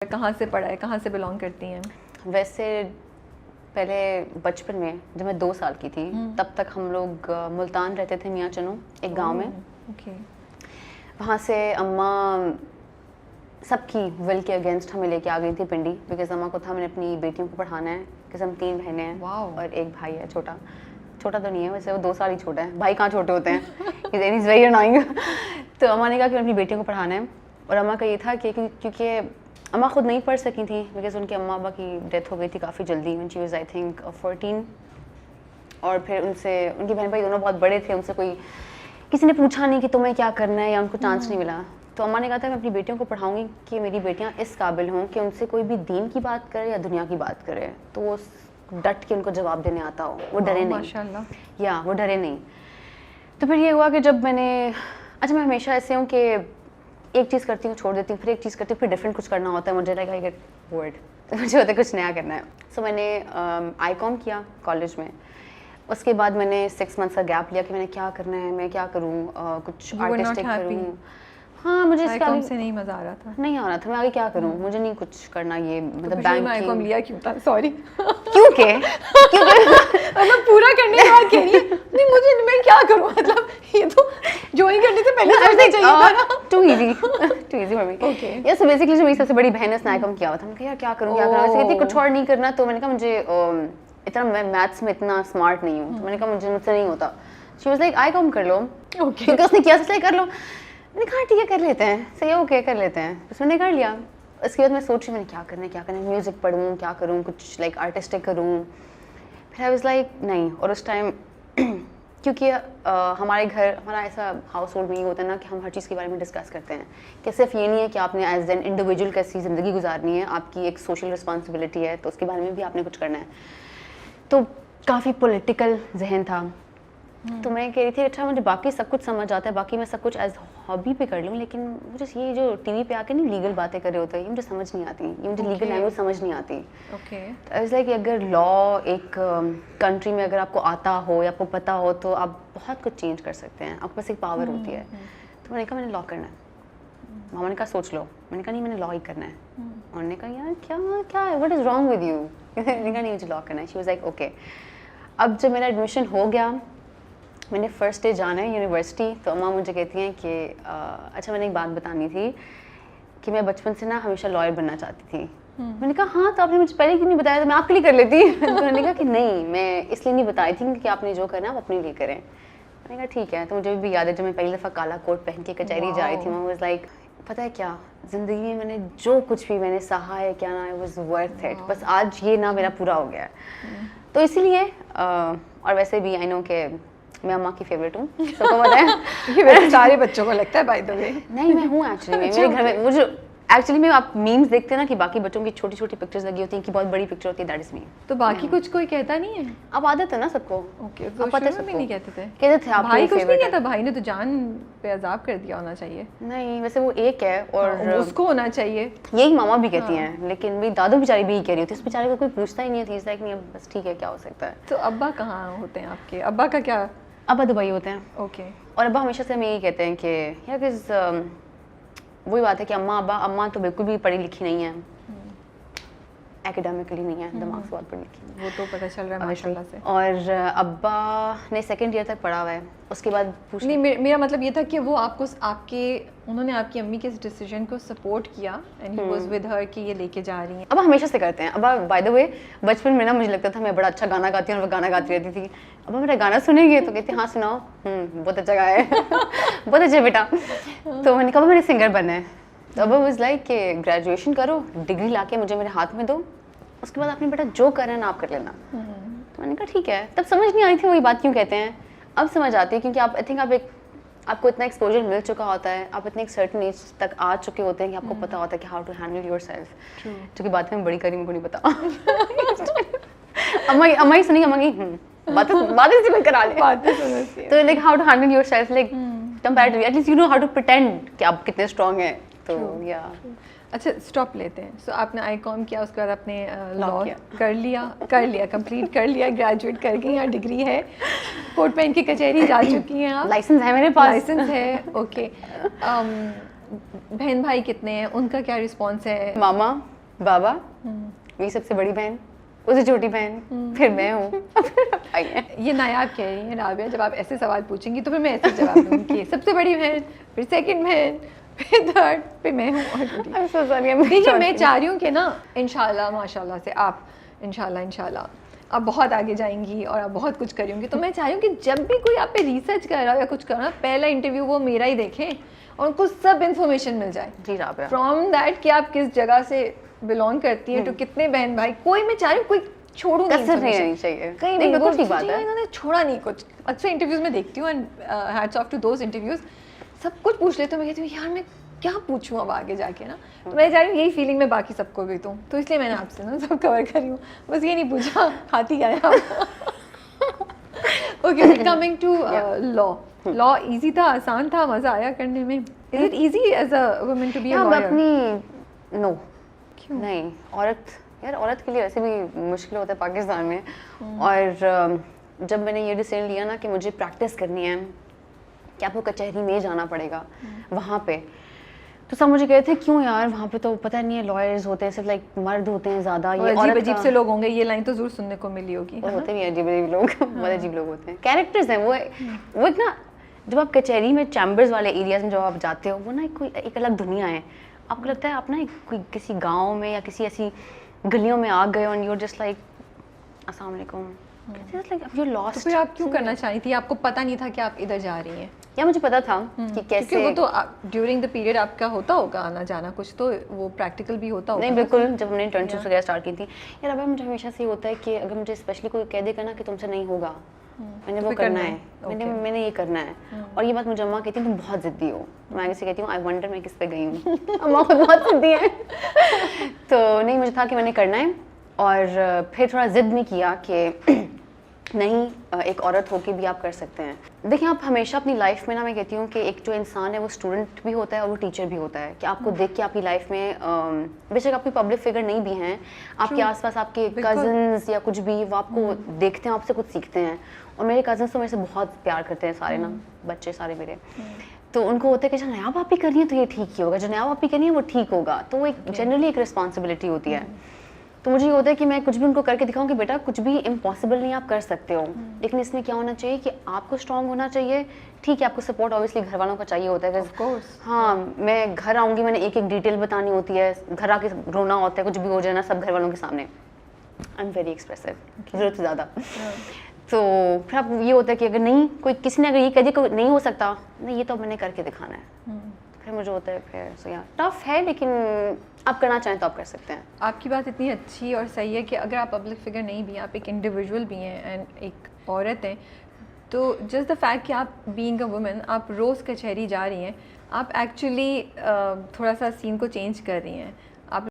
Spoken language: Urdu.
کہاں سے پڑھا ہے, کہاں سے بلانگ کرتی ہیں؟ ویسے پہلے بچپن میں جب میں 2 سال کی تھی تب تک ہم لوگ ملتان رہتے تھے, میاں چنو ایک گاؤں میں. وہاں سے اماں سب کی ول کے اگینسٹ ہمیں لے کے آ گئی تھی پنڈی, بیکاز اماں کو تھا میں نے اپنی بیٹیوں کو پڑھانا ہے, کہ ہم 3 بہنیں ہیں اور ایک بھائی ہے چھوٹا. چھوٹا تو نہیں ہے ویسے, وہ 2 سال ہی چھوٹا ہے, بھائی کہاں چھوٹے ہوتے ہیں, از ویری انوئنگ. تو اماں نے کہا کہ میں اپنی بیٹیوں کو پڑھانا ہے, اور اماں کا یہ تھا کہ کیونکہ اماں خود نہیں پڑھ سکی تھیں بیکاز ان کے اماں ابا کی ڈیتھ ہو گئی تھی کافی جلدی, when she was I think 14. اور پھر ان سے ان کے بہن بھائی دونوں بہت بڑے تھے, ان سے کوئی کسی نے پوچھا نہیں کہ تمہیں کیا کرنا ہے, یا ان کو چانس نہیں ملا. تو اماں نے کہا تھا میں اپنی بیٹیوں کو پڑھاؤں گی کہ میری بیٹیاں اس قابل ہوں کہ ان سے کوئی بھی دین کی بات کرے یا دنیا کی بات کرے تو وہ ڈٹ کے ان کو جواب دینے آتا ہو, وہ ڈرے نہیں, ماشاءاللہ, یا وہ ڈرے نہیں. تو پھر یہ ہوا کہ جب میں نے, اچھا میں ہمیشہ ایسے ہوں کہ ایک چیز کرتی ہوں چھوڑ دیتی ہوں, پھر ایک چیز کرتی ہوں, پھر ڈفرینٹ کچھ کرنا ہوتا ہے, مجھے لائک آئی گیٹ بورڈ, تو مجھے ہوتا ہے کچھ نیا کرنا ہے. سو میں نے آئی کام کیا کالج میں. اس کے بعد میں نے 6 months کا گیپ لیا کہ میں نے کیا کرنا ہے, میں کیا کروں, کچھ آرٹسٹک کروں. ہاں مجھے اس کا سے نہیں مزہ آ رہا تھا, نہیں آ رہا تھا, میں آگے کیا کروں, مجھے نہیں کچھ کرنا یہ مطلب بینکنگ لیا کیوں تھا, سوری کیونکہ مطلب پورا کرنے کے بعد کہہ رہی ہے نہیں مجھے, میں کیا کروں, مطلب یہ تو جوائن کرنے سے پہلے سوچنا چاہیے تھا نا. Too easy for me. Okay so basically جو میری سب سے بڑی بہن ہے اس نے آئی کام کیا ہوا تھا, میں کہا یار کیا کروں کیا کروں, ایسے کہتی کچھ اور نہیں کرنا. تو میں نے کہا مجھے اتنا, میں میتھس میں اتنا اسمارٹ نہیں ہوں, تو میں نے کہا مجھ سے نہیں ہوتا. شی واز لائک آئی کام کر لو, کیونکہ اس نے کیا سوچا کر لو. میں نے کہا ٹھیک ہے کر لیتے ہیں, صحیح ہے اوکے کر لیتے ہیں. اس میں نے کر لیا. اس کے بعد میں سوچ رہی میں نے کیا کرنا ہے, میوزک پڑھوں, کیا کروں, کچھ لائک آرٹسٹک کروں. پھر آئی واز لائک نہیں. اور اس ٹائم کیونکہ ہمارے گھر, ہمارا ایسا ہاؤس ہولڈ نہیں ہوتا نا کہ ہم ہر چیز کے بارے میں ڈسکس کرتے ہیں, کہ صرف یہ نہیں ہے کہ آپ نے ایز این انڈیویجول کیسی زندگی گزارنی ہے, آپ کی ایک سوشل رسپانسبلٹی ہے, تو اس کے بارے میں بھی آپ نے کچھ کرنا ہے. تو کافی پولیٹیکل ذہن تھا. تو میں کہہ رہی تھی اچھا مجھے باقی سب کچھ سمجھ آتا ہے, باقی میں سب کچھ ایز ہابی پہ کر لوں, لیکن مجھے یہ جو ٹی وی پہ آ کے نہیں لیگل باتیں کر رہے ہوتے ہیں یہ مجھے سمجھ نہیں آتی, یہ مجھے لیگل لینگویج سمجھ نہیں آتی. ایز لائک اگر لا ایک کنٹری میں اگر آپ کو آتا ہو یا آپ کو پتہ ہو تو آپ بہت کچھ چینج کر سکتے ہیں, آپ کے پاس ایک پاور ہوتی ہے. تو میں نے کہا میں نے لا کرنا ہے. ماما نے کہا سوچ لو. میں نے کہا نہیں میں نے لا ہی کرنا ہے. انہوں نے کہا یار کیا ہے, what is wrong with you. میں نے کہا نہیں مجھے لا کرنا ہے. She was like okay. اب جب میرا ایڈمیشن ہو گیا, میں نے فرسٹ ڈے جانا ہے یونیورسٹی, تو اماں مجھے کہتی ہیں کہ اچھا میں نے ایک بات بتانی تھی کہ میں بچپن سے نا ہمیشہ لائر بننا چاہتی تھی. میں نے کہا ہاں تو آپ نے مجھے پہلے کیوں نہیں بتایا, تو میں آپ کے لیے کر لیتی. تو انہوں نے کہا کہ نہیں میں اس لیے نہیں بتائی تھی کہ آپ نے جو کرنا وہ اپنے لیے کریں. میں نے کہا ٹھیک ہے. تو مجھے بھی یاد ہے جب میں پہلی دفعہ کالا کوٹ پہن کے کچہری جا رہی تھی, میں واز لائک پتہ ہے کیا زندگی میں میں نے جو کچھ بھی میں نے سہا ہے کیا نا, اٹ واز ورتھ اٹ. بس آج یہ نا میرا پورا ہو گیا ہے. تو اسی لیے اور ویسے بھی آئی نو کہ میں اماں کی فیوریٹ ہوں, سب کو پتہ ہے, سارے بچوں کو لگتا ہے بائی دا وے. نہیں میں ہوں ایکچولی, میرے گھر میں مجھے ایکچولی میں آپ میمز دیکھتے ہیں نا کہ باقی بچوں کی چھوٹی چھوٹی پکچرز لگی ہوتی ہیں کہ بہت بڑی پکچر ہوتی ہے, دیٹ از می. تو باقی کچھ کوئی کہتا نہیں ہے, اب عادت ہے نا سب کو. اوکے تو شروع میں نہیں کہتے تھے, کہتے تھے آپ بھائی کچھ نہیں کہتا, بھائی نے تو جان پہ عذاب کر دیا ہونا چاہیے. نہیں ویسے وہ ایک ہے اور اس کو ہونا چاہیے, یہی ماما بھی کہتی ہیں, لیکن میری دادو بیچاری بھی یہی کہہ رہی ہوتی ہے, اس بیچارے کو کوئی پوچھتا ہی نہیں ہے, لائک نہیں بس ٹھیک ہے کیا ہو سکتا ہے. تو ابا کہاں ہوتے ہیں آپ کے, ابا کا کیا؟ ابا دبئی ہوتے ہیں. اوکے. اور ابا ہمیشہ سے ہمیں یہی کہتے ہیں کہ یار کس وہی بات ہے کہ اماں تو بالکل بھی پڑھی لکھی نہیں ہے, ایکیڈیمکلی نہیں ہے, دماغ سے بہت پڑھی لکھی ہے, وہ تو پتہ چل رہا ہے ماشاء اللہ سے. اور ابا نے 2nd year تک پڑھا ہوا ہے. اس کے بعد نہیں میرا مطلب یہ تھا کہ وہ آپ کو انہوں نے آپ کی امی کے اس ڈیسیجن کو سپورٹ کیا and he was with her کہ یہ لے کے جا رہی ہیں. ابا ہمیشہ سے کرتے ہیں. ابا بائی دا وے بچپن میں نا مجھے لگتا تھا میں بڑا اچھا گانا گاتی ہوں, اور وہ گانا گاتی رہتی تھی. ابا میرا گانا سنیں گے تو کہتی ہاں سناؤ, بہت اچھا گایا ہے, بہت اچھا بیٹا. تو میں نے کہا میں نے سنگر بننا ہے. تو ابا واز لائک کہ گریجویشن کرو, ڈگری لا کے مجھے میرے ہاتھ میں دو, اس کے بعد آپ نے بیٹا جو کرنا ہے نا آپ کر لینا. تو میں نے کہا ٹھیک ہے. تب سمجھ نہیں آئی تھی وہی بات کیوں کہتے ہیں, اب سمجھ آتی ہے کیونکہ آپ آئی تھنک آپ کو اتنا ایکسپوجر مل چکا ہوتا ہے, آپ اتنے ایک سرٹن ایج تک آ چکے ہوتے ہیں کہ آپ کو پتا ہوتا ہے کہ how to handle yourself. جو کہ بات میں بڑی کری, مجھ کو نہیں پتا. اما ہی سنی, اما کی باتیں سے کرا لے. تو like how to handle yourself like comparatively, at least you know how to pretend کہ آپ کتنے اسٹرانگ ہیں. تو یا اچھا اسٹاپ لیتے ہیں. سو آپ نے آئی کام کیا, اس کے بعد آپ نے لا کر لیا کمپلیٹ کر لیا, گریجویٹ کر گئی, یا ڈگری ہے, کوٹ پہن کی کچہری جا چکی ہیں آپ, لائسنس ہے میرے پاس, لائسنس ہے. اوکے. بہن بھائی کتنے ہیں, ان کا کیا رسپانس ہے؟ ماما, بابا, میری سب سے بڑی بہن, اس سے چھوٹی بہن, پھر میں ہوں. یہ نایاب کہہ رہی ہیں رابعہ, جب آپ ایسے سوال پوچھیں گی تو پھر میں ایسے جواب دوں گی, سب سے بڑی بہن, پھر سیکنڈ بہن, پھر تھرڈ, پھر میں ہوں. دیکھیے میں چاہ رہی ہوں کہ نا انشاءاللہ ماشاء اللہ سے آپ انشاءاللہ آپ بہت آگے جائیں گی اور آپ بہت کچھ کریں گی. تو میں چاہ رہی ہوں کہ جب بھی کوئی آپ پہ ریسرچ کر رہا ہو یا کچھ کر رہا ہے, پہلا انٹرویو وہ میرا ہی دیکھیں اور ان کو سب انفارمیشن مل جائے. جی رابعہ, فرام دیٹ کہ آپ کس جگہ سے بلانگ کرتی ہیں, تو کتنے بہن بھائی, کوئی میں چاہ رہی ہوں کوئی چھوڑوں نہیں چاہیے, کہیں نہیں بالکل ٹھیک بات ہے. انہوں نے چھوڑا نہیں کچھ. اکثر انٹرویوز میں دیکھتی ہوں, and hats off to those interviews, سب کچھ پوچھ لیتے ہوں, میں کہتی ہوں یار میں کیا پوچھوں اب آگے جا کے نا. تو میں چاہ رہی ہوں یہی فیلنگ میں باقی سب کو بھی دوں, تو اس لیے میں نے آپ سے نا سب کور کری ہوں, بس یہ نہیں پوچھا کھاتی کیا ہے آپ. Okay, coming to law easy تھا, آسان تھا, مزہ آیا کرنے میں؟ Is it easy as a woman to be a liar? اپنی نو نہیں, عورت کے لیے ویسے بھی مشکل ہوتا ہے پاکستان میں. اور جب میں نے یہ ڈیسیژن لیا نا کہ مجھے پریکٹس کرنی ہے, کہ آپ کو کچہری میں جانا پڑے گا وہاں پہ, تو سب مجھے کہتے تھے کیوں یار, وہاں پہ تو پتہ نہیں ہے لائرز ہوتے ہیں صرف لائک مرد ہوتے ہیں زیادہ, یہ عجیب سے لوگ ہوں گے, یہ لائن تو ضرور سننے کو ملی ہوگی. ہوتے بھی عجیب لوگ, بہت عجیب لوگ ہوتے ہیں, کیریکٹرز ہیں وہ ایک نا, جب آپ کچہری میں چیمبرز والے ایریاز میں جب آپ جاتے ہو, وہ نا ایک الگ دنیا ہے. آپ کو لگتا ہے آپ نا کوئی کسی گاؤں میں یا کسی ایسی گلیوں میں آ گئے, اور یو جسٹ لائک السلام علیکم, پھر آپ کیوں کرنا چاہی تھی؟ آپ کو پتہ نہیں تھا کہ آپ ادھر جا رہی ہیں؟ یا مجھے پتا تھا کہ کیسے, وہ تو ڈیورنگ دا پیریڈ آپ کا ہوتا ہوگا آنا جانا, کچھ تو وہ پریکٹیکل بھی ہوتا ہوگا. نہیں بالکل, جب ہم نے انٹرنشپس وغیرہ اسٹارٹ کی تھی, یار اب مجھے ہمیشہ سے یہ ہوتا ہے کہ اگر مجھے اسپیشلی کوئی کہہ دے گا نا کہ تم سے نہیں ہوگا, میں نے وہ کرنا ہے, میں نے یہ کرنا ہے. اور یہ بات مجھے اماں کہتی ہیں تم بہت ضدی ہو. میں آگے سے کہتی ہوں آئی ونڈر میں کس پہ گئی ہوں, اماں خود بہت ضدی ہیں. تو نہیں, مجھے تھا کہ میں نے کرنا ہے, اور پھر تھوڑا ضد میں کیا کہ نہیں, ایک عورت ہو کے بھی آپ کر سکتے ہیں. دیکھیں آپ ہمیشہ اپنی لائف میں نا, میں کہتی ہوں کہ ایک جو انسان ہے وہ اسٹوڈنٹ بھی ہوتا ہے اور وہ ٹیچر بھی ہوتا ہے, کہ آپ کو دیکھ کے آپ کی لائف میں, بے شک آپ کی پبلک فگر نہیں بھی ہیں, آپ کے آس پاس آپ کے کزنس یا کچھ بھی, وہ آپ کو دیکھتے ہیں, آپ سے کچھ سیکھتے ہیں. اور میرے کزنس تو میرے سے بہت پیار کرتے ہیں سارے نا, بچے سارے میرے, تو ان کو ہوتا ہے کہ جو نیا آپ ہی کر رہی ہیں تو یہ ٹھیک ہی ہوگا, جو نیا آپ ہی کر رہی ہیں وہ ٹھیک ہوگا. تو وہ ایک جنرلی ایک رسپانسبلٹی ہوتی ہے. تو مجھے یہ ہوتا ہے کہ میں کچھ بھی ان کو کر کے دکھاؤں کہ بیٹا کچھ بھی امپاسبل نہیں, آپ کر سکتے ہو, لیکن اس میں کیا ہونا چاہیے کہ آپ کو اسٹرانگ ہونا چاہیے. ٹھیک ہے آپ کو سپورٹ اوبیسلی گھر والوں کا چاہیے ہوتا ہے, ہاں میں گھر آؤں گی, میں نے ایک ایک ڈیٹیل بتانی ہوتی ہے, گھر آ کے رونا ہوتا ہے, کچھ بھی ہو جائے نا سب گھر والوں کے سامنے. آئی ایم ویری ایکسپریسو, ضرورت سے زیادہ. تو پھر اب یہ ہوتا ہے کہ اگر نہیں, کوئی کسی نے اگر یہ کہہ دیا کہ نہیں ہو سکتا, نہیں یہ تو میں نے کر کے دکھانا ہے, پھر مجھے ہوتا ہے پھر سو یا ٹف ہے, لیکن آپ کرنا چاہیں تو آپ کر سکتے ہیں. آپ کی بات اتنی اچھی اور صحیح ہے کہ اگر آپ پبلک فگر نہیں بھی ہیں, آپ ایک انڈیویجول بھی ہیں اینڈ ایک عورت ہیں, تو جسٹ دا فیکٹ کہ آپ بینگ اے وومن آپ روز کچہری جا رہی ہیں, آپ ایکچولی تھوڑا سا سین کو چینج کر رہی ہیں.